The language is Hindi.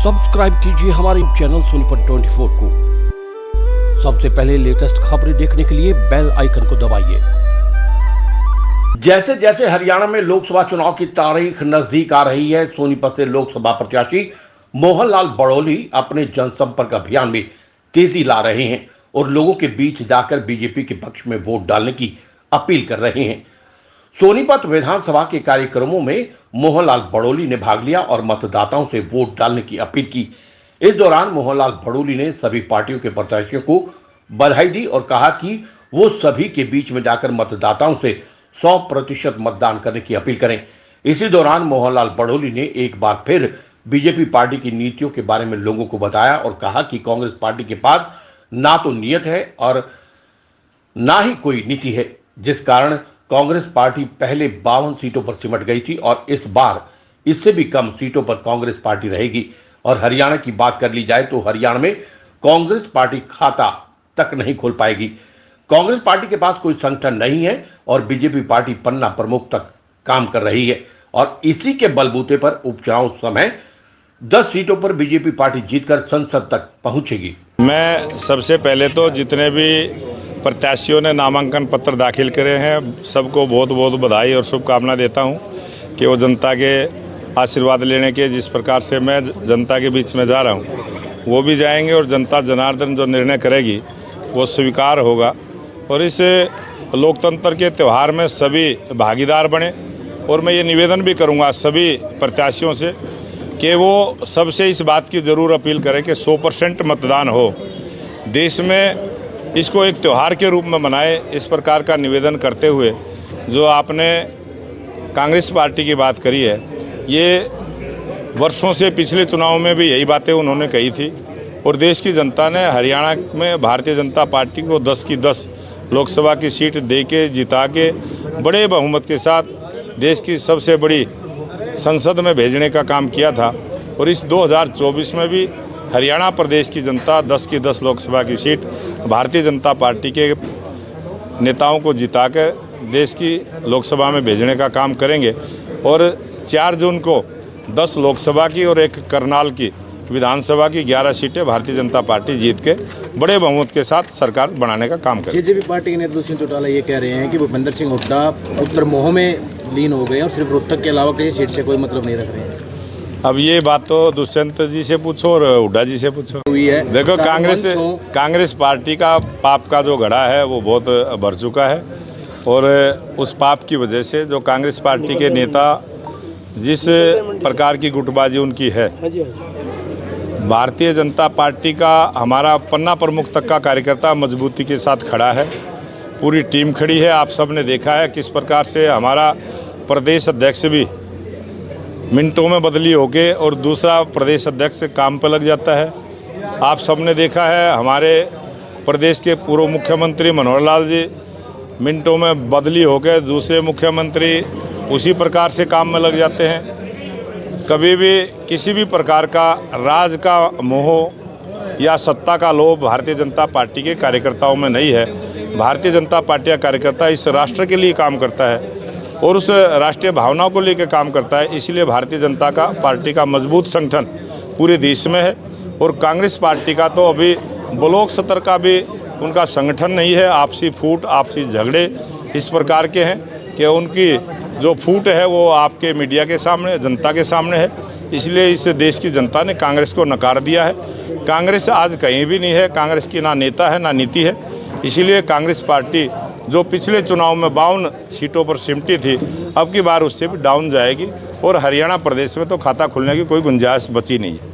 सब्सक्राइब कीजिए हमारे चैनल सोनीपत 24 को। सबसे पहले लेटेस्ट खबरें देखने के लिए बेल आइकन को दबाइए। जैसे जैसे हरियाणा में लोकसभा चुनाव की तारीख नजदीक आ रही है, सोनीपत से लोकसभा प्रत्याशी मोहनलाल बड़ोली अपने जनसंपर्क अभियान में तेजी ला रहे हैं और लोगों के बीच जाकर बीजेपी के पक्ष में वोट डालने की अपील कर रहे हैं। सोनीपत विधानसभा के कार्यक्रमों में मोहनलाल बड़ोली ने भाग लिया और मतदाताओं से वोट डालने की अपील की। इस दौरान मोहनलाल बड़ोली ने सभी पार्टियों के प्रत्याशियों को बधाई दी और कहा कि वो सभी के बीच में जाकर मतदाताओं से 100% मतदान करने की अपील करें। इसी दौरान मोहनलाल बड़ोली ने एक बार फिर बीजेपी पार्टी की नीतियों के बारे में लोगों को बताया और कहा कि कांग्रेस पार्टी के पास ना तो नीयत है और ना ही कोई नीति है, जिस कारण कांग्रेस पार्टी पहले 52 सीटों पर सिमट गई थी और इस बार इससे भी कम सीटों पर कांग्रेस पार्टी रहेगी। और हरियाणा की बात कर ली जाए तो हरियाणा में कांग्रेस पार्टी खाता तक नहीं खोल पाएगी। कांग्रेस पार्टी के पास कोई संगठन नहीं है और बीजेपी पार्टी पन्ना प्रमुख तक काम कर रही है और इसी के बलबूते पर उपचुनाव समय 10 सीटों पर बीजेपी पार्टी जीतकर संसद तक पहुंचेगी। मैं सबसे पहले तो जितने भी प्रत्याशियों ने नामांकन पत्र दाखिल करे हैं सबको बहुत बहुत बधाई और शुभकामना देता हूं कि वो जनता के आशीर्वाद लेने के जिस प्रकार से मैं जनता के बीच में जा रहा हूं वो भी जाएंगे और जनता जनार्दन जो निर्णय करेगी वो स्वीकार होगा। और इस लोकतंत्र के त्यौहार में सभी भागीदार बने और मैं ये निवेदन भी करूँगा सभी प्रत्याशियों से कि वो सबसे इस बात की ज़रूर अपील करें कि 100% मतदान हो, देश में इसको एक त्यौहार के रूप में मनाए। इस प्रकार का निवेदन करते हुए जो आपने कांग्रेस पार्टी की बात करी है, ये वर्षों से पिछले चुनाव में भी यही बातें उन्होंने कही थी और देश की जनता ने हरियाणा में भारतीय जनता पार्टी को 10 की 10 लोकसभा की सीट दे के जिता के बड़े बहुमत के साथ देश की सबसे बड़ी संसद में भेजने का काम किया था। और इस 2024 में भी हरियाणा प्रदेश की जनता 10 की 10 लोकसभा की सीट भारतीय जनता पार्टी के नेताओं को जिता कर देश की लोकसभा में भेजने का काम करेंगे। और 4 जून को 10 लोकसभा की और 1 करनाल की विधानसभा की 11 सीटें भारतीय जनता पार्टी जीत के बड़े बहुमत के साथ सरकार बनाने का काम करेगी। जेजेपी पार्टी के नेता दुष्यंत चौटाला ये कह रहे हैं कि भूपेंद्र सिंह हुड्डा उत्तर मोह में लीन हो गए और सिर्फ रोहतक के अलावा किसी सीट से कोई मतलब नहीं रख रहे हैं। अब ये बात तो दुष्यंत जी से पूछो और हुड्डा जी से पूछो। हुई है देखो, कांग्रेस पार्टी का पाप का जो घड़ा है वो बहुत भर चुका है और उस पाप की वजह से जो कांग्रेस पार्टी के नेता जिस प्रकार की गुटबाजी उनकी है, भारतीय जनता पार्टी का हमारा पन्ना प्रमुख तक का कार्यकर्ता मजबूती के साथ खड़ा है, पूरी टीम खड़ी है। आप सब ने देखा है किस प्रकार से हमारा प्रदेश अध्यक्ष भी मिनटों में बदली होके और दूसरा प्रदेश अध्यक्ष काम पर लग जाता है। आप सब ने देखा है हमारे प्रदेश के पूर्व मुख्यमंत्री मनोहर लाल जी मिनटों में बदली होकर दूसरे मुख्यमंत्री उसी प्रकार से काम में लग जाते हैं। कभी भी किसी भी प्रकार का राज का मोह या सत्ता का लोभ भारतीय जनता पार्टी के कार्यकर्ताओं में नहीं है। भारतीय जनता पार्टी का कार्यकर्ता इस राष्ट्र के लिए काम करता है और उस राष्ट्रीय भावनाओं को लेकर काम करता है। इसलिए भारतीय जनता का पार्टी का मजबूत संगठन पूरे देश में है और कांग्रेस पार्टी का तो अभी ब्लॉक स्तर का भी उनका संगठन नहीं है। आपसी फूट, आपसी झगड़े इस प्रकार के हैं कि उनकी जो फूट है वो आपके मीडिया के सामने, जनता के सामने है। इसलिए इस देश की जनता ने कांग्रेस को नकार दिया है। कांग्रेस आज कहीं भी नहीं है, कांग्रेस की ना नेता है ना नीति है। इसीलिए कांग्रेस पार्टी जो पिछले चुनाव में 52 सीटों पर सिमटी थी, अब की बार उससे भी डाउन जाएगी और हरियाणा प्रदेश में तो खाता खुलने की कोई गुंजाइश बची नहीं है।